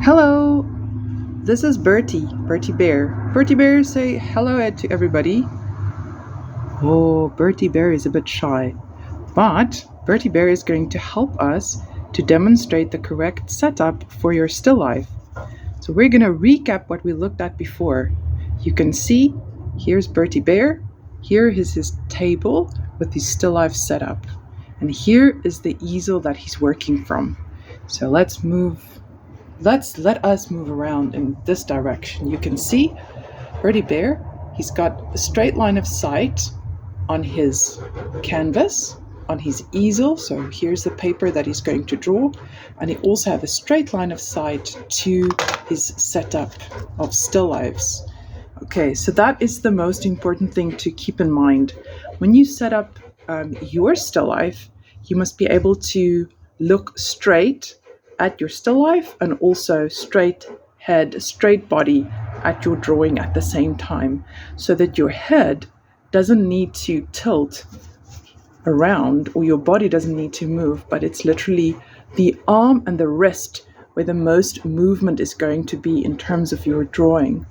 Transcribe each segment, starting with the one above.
Hello, this is Bertie Bear. Bertie Bear, say hello to everybody. Oh, Bertie Bear is a bit shy, but Bertie Bear is going to help us to demonstrate the correct setup for your still life. So we're going to recap what we looked at before. You can see, here's Bertie Bear, here is his table with his still life setup, and here is the easel that he's working from. So let us move around in this direction. You can see Bertie Bear, he's got a straight line of sight on his canvas, on his easel. So here's the paper that he's going to draw. And he also has a straight line of sight to his setup of still lifes. Okay, so that is the most important thing to keep in mind. When you set up your still life, you must be able to look straight at your still life and also straight head, straight body at your drawing at the same time, so that your head doesn't need to tilt around or your body doesn't need to move, but it's literally the arm and the wrist where the most movement is going to be in terms of your drawing.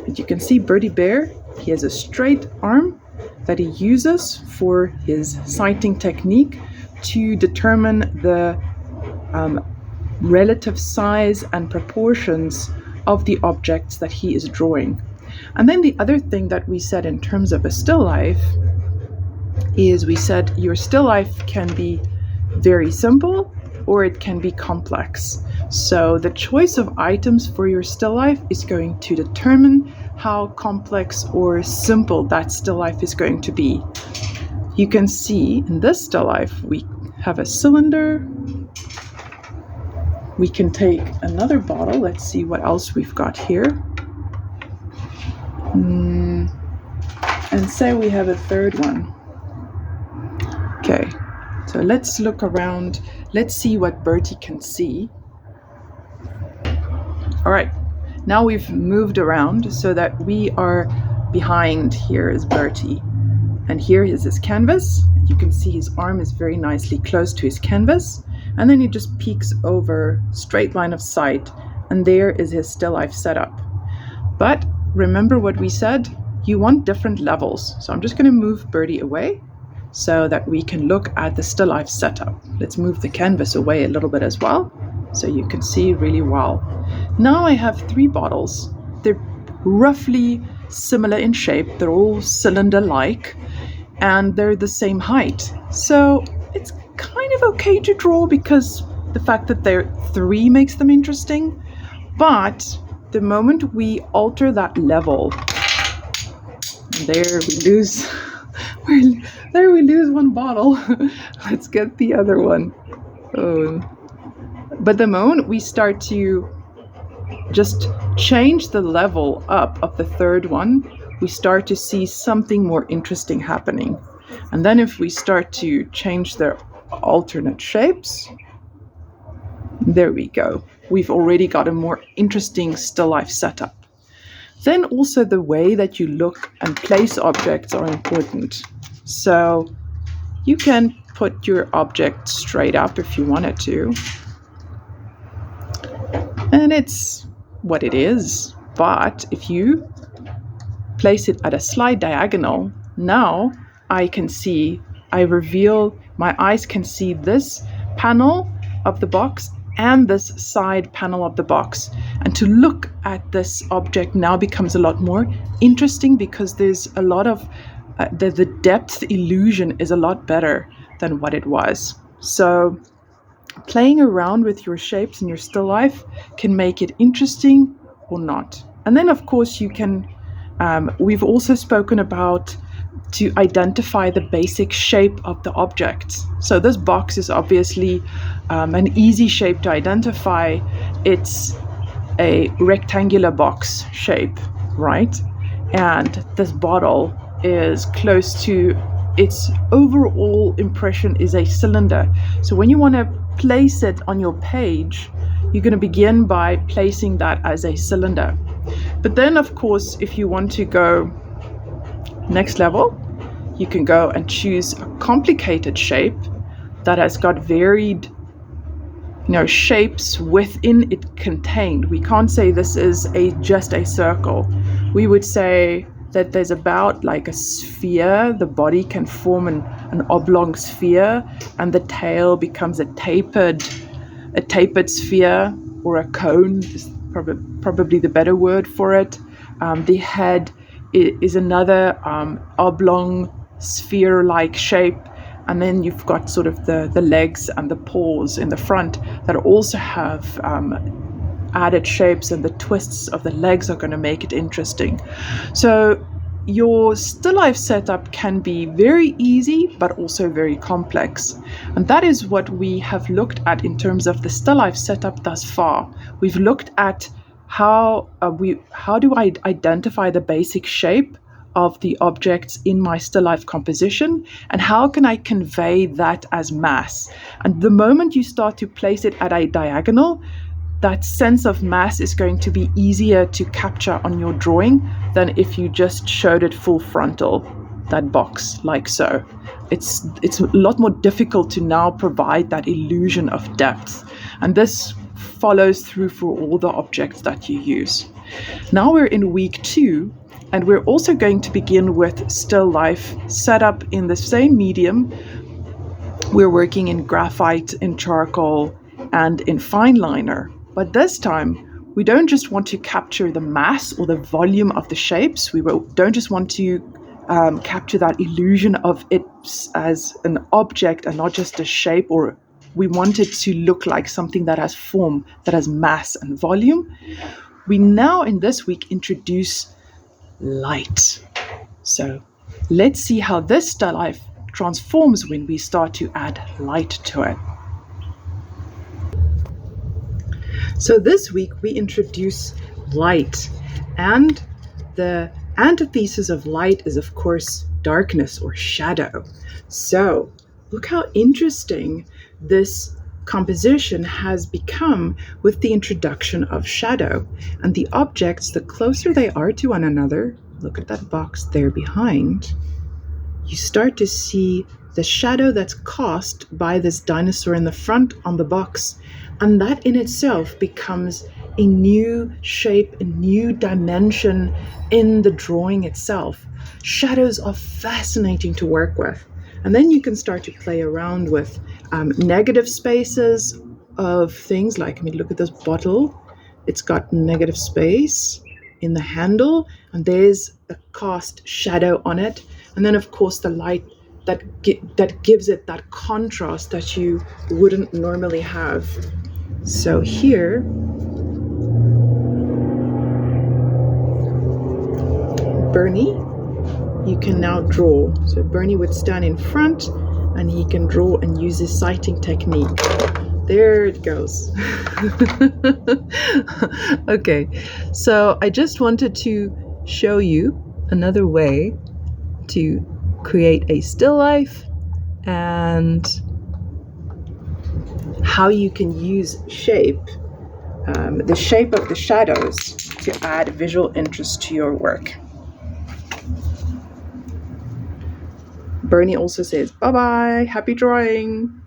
And you can see Bertie Bear, he has a straight arm that he uses for his sighting technique to determine the relative size and proportions of the objects that he is drawing. And then the other thing that we said in terms of a still life is we said your still life can be very simple or it can be complex. So the choice of items for your still life is going to determine how complex or simple that still life is going to be. You can see in this still life we have a cylinder. We can take another bottle. Let's see what else we've got here. And say we have a third one. Okay, so let's look around. Let's see what Bertie can see. All right, now we've moved around so that we are behind. Here is Bertie. And here is his canvas. You can see his arm is very nicely close to his canvas. And then he just peeks over, straight line of sight, and there is his still life setup. But remember what we said, you want different levels. So I'm just going to move Bertie away so that we can look at the still life setup. Let's move the canvas away a little bit as well so you can see really well. Now I have 3 bottles. They're roughly similar in shape. They're all cylinder-like and they're the same height. So it's kind of okay to draw because the fact that they're 3 makes them interesting. But the moment we alter that level, there we lose one bottle. Let's get the other one. But the moment we start to just change the level up of the third one, we start to see something more interesting happening. And then if we start to change their alternate shapes, there we go. We've already got a more interesting still life setup. Then also the way that you look and place objects are important. So you can put your object straight up if you wanted to. And it's what it is. But if you place it at a slight diagonal, now my eyes can see this panel of the box and this side panel of the box. And to look at this object now becomes a lot more interesting because there's a lot of, the depth illusion is a lot better than what it was. So playing around with your shapes in your still life can make it interesting or not. And then of course you can, we've also spoken about to identify the basic shape of the object. So this box is obviously an easy shape to identify. It's a rectangular box shape, right? And this bottle is close to, its overall impression is a cylinder. So when you want to place it on your page, you're going to begin by placing that as a cylinder. But then of course, if you want to go next level, you can go and choose a complicated shape that has got varied shapes within it contained. We can't say this is just a circle. We would say that there's about like a sphere. The body can form an oblong sphere, and the tail becomes a tapered sphere, or a cone is probably the better word for it. The head is another oblong sphere-like shape. And then you've got sort of the legs and the paws in the front that also have added shapes, and the twists of the legs are going to make it interesting. So your still life setup can be very easy, but also very complex. And that is what we have looked at in terms of the still life setup thus far. We've looked at how do I identify the basic shape of the objects in my still life composition, and how can I convey that as mass. And the moment you start to place it at a diagonal, that sense of mass is going to be easier to capture on your drawing than if you just showed it full frontal, that box, like so. It's a lot more difficult to now provide that illusion of depth, and this follows through for all the objects that you use. Now we're in week 2, and we're also going to begin with still life set up in the same medium. We're working in graphite, in charcoal, and in fine liner. But this time, we don't just want to capture the mass or the volume of the shapes. We don't just want to capture that illusion of it as an object and not just a shape, or we want it to look like something that has form, that has mass and volume. We now, in this week, introduce light. So let's see how this still life transforms when we start to add light to it. So this week we introduce light, and the antithesis of light is, of course, darkness or shadow. So look how interesting this composition has become with the introduction of shadow. And the objects, the closer they are to one another, look at that box there behind, you start to see the shadow that's cast by this dinosaur in the front on the box. And that in itself becomes a new shape, a new dimension in the drawing itself. Shadows are fascinating to work with. And then you can start to play around with negative spaces of things like, look at this bottle. It's got negative space in the handle, and there's a cast shadow on it. And then, of course, the light that gives it that contrast that you wouldn't normally have. So here, Bernie, you can now draw. So Bernie would stand in front and he can draw and use his sighting technique. There it goes. Okay, so I just wanted to show you another way to create a still life and how you can use shape, the shape of the shadows, to add visual interest to your work. Bernie also says, bye-bye, happy drawing.